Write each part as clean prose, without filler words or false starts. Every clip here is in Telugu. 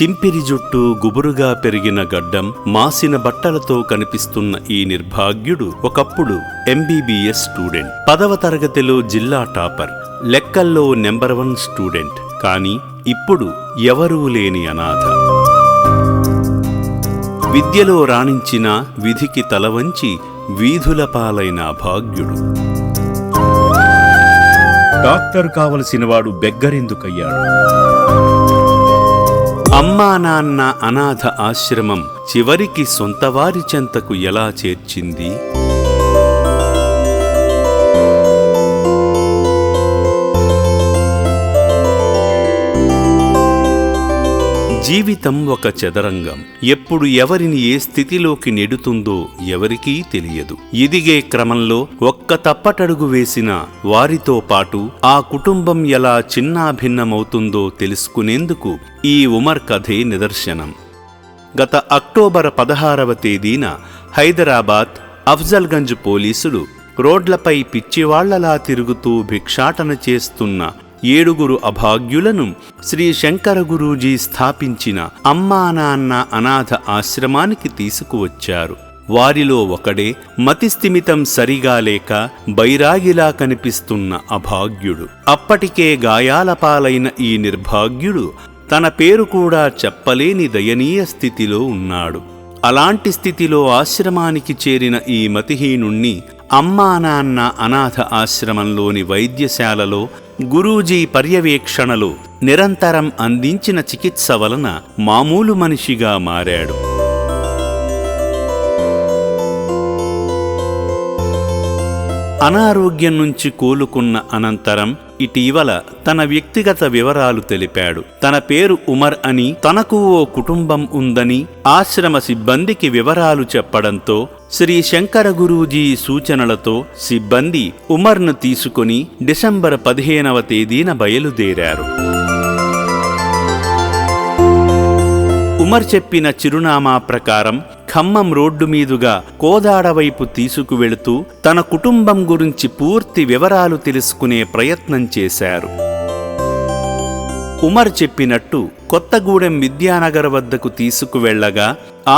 చింపిరి జుట్టు, గుబురుగా పెరిగిన గడ్డం, మాసిన బట్టలతో కనిపిస్తున్న ఈ నిర్భాగ్యుడు ఒకప్పుడు ఎంబీబీఎస్ స్టూడెంట్, 10వ తరగతిలో జిల్లా టాపర్, లెక్కల్లో నెంబర్ 1 స్టూడెంట్. కానీ ఇప్పుడు ఎవరూ లేని అనాథ. విద్యలో రాణించిన విధికి తలవంచి వీధుల పాలైన అభాగ్యుడు. డాక్టర్ కావలసినవాడు బెగ్గరెందుకయ్యాడు? అమ్మా నాన్న అనాథ ఆశ్రమం చివరికి సొంతవారి చెంతకు ఎలా చేర్చింది? జీవితం ఒక చదరంగం. ఎప్పుడు ఎవరిని ఏ స్థితిలోకి నెడుతుందో ఎవరికీ తెలియదు. ఎదిగే క్రమంలో ఒక్క తప్పటడుగు వేసిన వారితో పాటు ఆ కుటుంబం ఎలా చిన్నాభిన్నమవుతుందో తెలుసుకునేందుకు ఈ ఉమర్ కథే నిదర్శనం. గత అక్టోబర్ 16వ తేదీన హైదరాబాద్ అఫ్జల్గంజ్ పోలీసులు రోడ్లపై పిచ్చివాళ్లలా తిరుగుతూ భిక్షాటన చేస్తున్న 7 అభాగ్యులను శ్రీ శంకర గురూజీ స్థాపించిన అమ్మా నాన్న అనాథ ఆశ్రమానికి తీసుకువచ్చారు. వారిలో ఒకడే మతిస్థిమితం సరిగా లేక బైరాగిలా కనిపిస్తున్న అభాగ్యుడు. అప్పటికే గాయాల పాలైన ఈ నిర్భాగ్యుడు తన పేరు కూడా చెప్పలేని దయనీయ స్థితిలో ఉన్నాడు. అలాంటి స్థితిలో ఆశ్రమానికి చేరిన ఈ మతిహీనుణ్ణి అమ్మా నాన్న అనాథ ఆశ్రమంలోని వైద్యశాలలో గురూజీ పర్యవేక్షణలో నిరంతరం అందించిన చికిత్స వలన మామూలు మనిషిగా మారాడు. అనారోగ్యం నుంచి కోలుకున్న అనంతరం ఇటీవల తన వ్యక్తిగత వివరాలు తెలిపాడు. తన పేరు ఉమర్ అని, తనకు ఓ కుటుంబం ఉందని ఆశ్రమ సిబ్బందికి వివరాలు చెప్పడంతో శ్రీ శంకర గురూజీ సూచనలతో సిబ్బంది ఉమర్ను తీసుకుని డిసెంబర్ 15వ తేదీన బయలుదేరారు. ఉమర్ చెప్పిన చిరునామా ప్రకారం ఖమ్మం రోడ్డు మీదుగా కోదాడ వైపు తీసుకువెళుతూ తన కుటుంబం గురించి పూర్తి వివరాలు తెలుసుకునే ప్రయత్నం చేశారు. ఉమర్ చెప్పినట్టు కొత్తగూడెం విద్యానగర్ వద్దకు తీసుకువెళ్లగా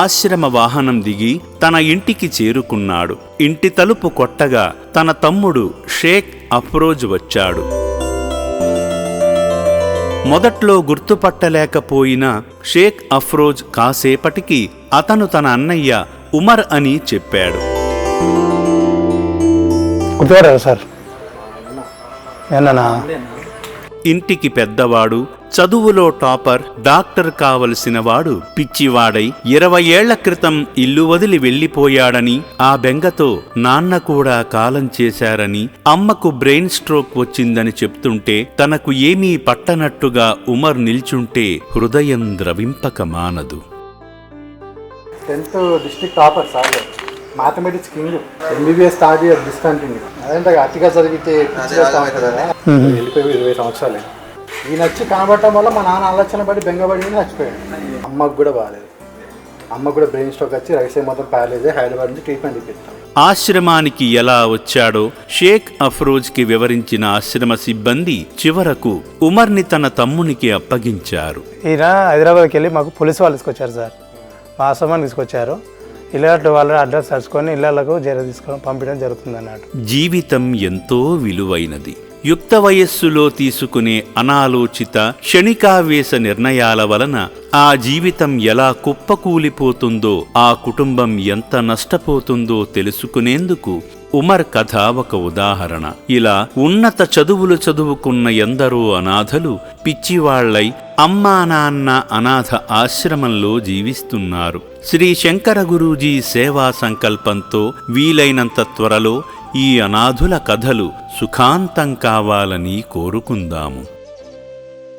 ఆశ్రమ వాహనం దిగి తన ఇంటికి చేరుకున్నాడు. ఇంటి తలుపు కొట్టగా తన తమ్ముడు షేక్ అఫ్రోజ్ వచ్చాడు. మొదట్లో గుర్తుపట్టలేకపోయిన షేక్ అఫ్రోజ్ కాసేపటికి అతను తన అన్నయ్య ఉమర్ అని చెప్పాడు. ఇంటికి పెద్దవాడు, చదువులో టాపర్, డాక్టర్ కావలసినవాడు పిచ్చివాడై 20 ఏళ్ల క్రితం ఇల్లు వదిలి వెళ్లిపోయాడని, ఆ బెంగతో నాన్న కూడా కాలం చేశారని, అమ్మకు బ్రెయిన్ స్ట్రోక్ వచ్చిందని చెప్తుంటే తనకు ఏమీ పట్టనట్టుగా ఉమర్ నిల్చుంటే హృదయం ద్రవింపక మానదు. 10th district topper sir, mathematics king, MBBS start discontinue. అదంటే అతిగా చదివితే వెళ్ళిపోయి 20 సంవత్సరాలు. ఈయన వచ్చి కనబడటం వల్ల మా నాన్న ఆలోచన పడి బెంగపడి చచ్చిపోయాడు. అమ్మకు కూడా బాగాలేదు, అమ్మకు కూడా బ్రెయిన్ స్ట్రోక్ వచ్చి రైట్ సైడ్ మొత్తం ప్యారలైజ్ అయ్యి హైదరాబాద్ నుంచి ట్రీట్మెంట్ ఇప్పిస్తాం. ఆశ్రమానికి ఎలా వచ్చాడో షేక్ అఫ్రోజ్కి వివరించిన ఆశ్రమ సిబ్బంది చివరకు ఉమర్ని తన తమ్మునికి అప్పగించారు. ఈయన హైదరాబాద్కి వెళ్ళి మాకు పోలీసు వాళ్ళు తీసుకొచ్చారు సార్, మా ఆశ్రమాన్ని తీసుకొచ్చారు. ఇలాంటి వాళ్ళ అడ్రస్ తెచ్చుకొని ఇళ్లకు తీసుకొని పంపించడం జరుగుతుంది అన్నట్టు. జీవితం ఎంతో విలువైనది. యుక్త వయస్సులో తీసుకునే అనాలోచిత క్షణికావేశ నిర్ణయాల వలన ఆ జీవితం ఎలా కుప్పకూలిపోతుందో, ఆ కుటుంబం ఎంత నష్టపోతుందో తెలుసుకునేందుకు ఉమర్ కథ ఒక ఉదాహరణ. ఇలా ఉన్నత చదువులు చదువుకున్న ఎందరో అనాథలు పిచ్చివాళ్లై అమ్మా నాన్న అనాథ ఆశ్రమంలో జీవిస్తున్నారు. శ్రీ శంకర గురూజీ సేవా సంకల్పంతో వీలైనంత త్వరలో ఈ అనాథుల కథలు సుఖాంతం కావాలని కోరుకుందాము.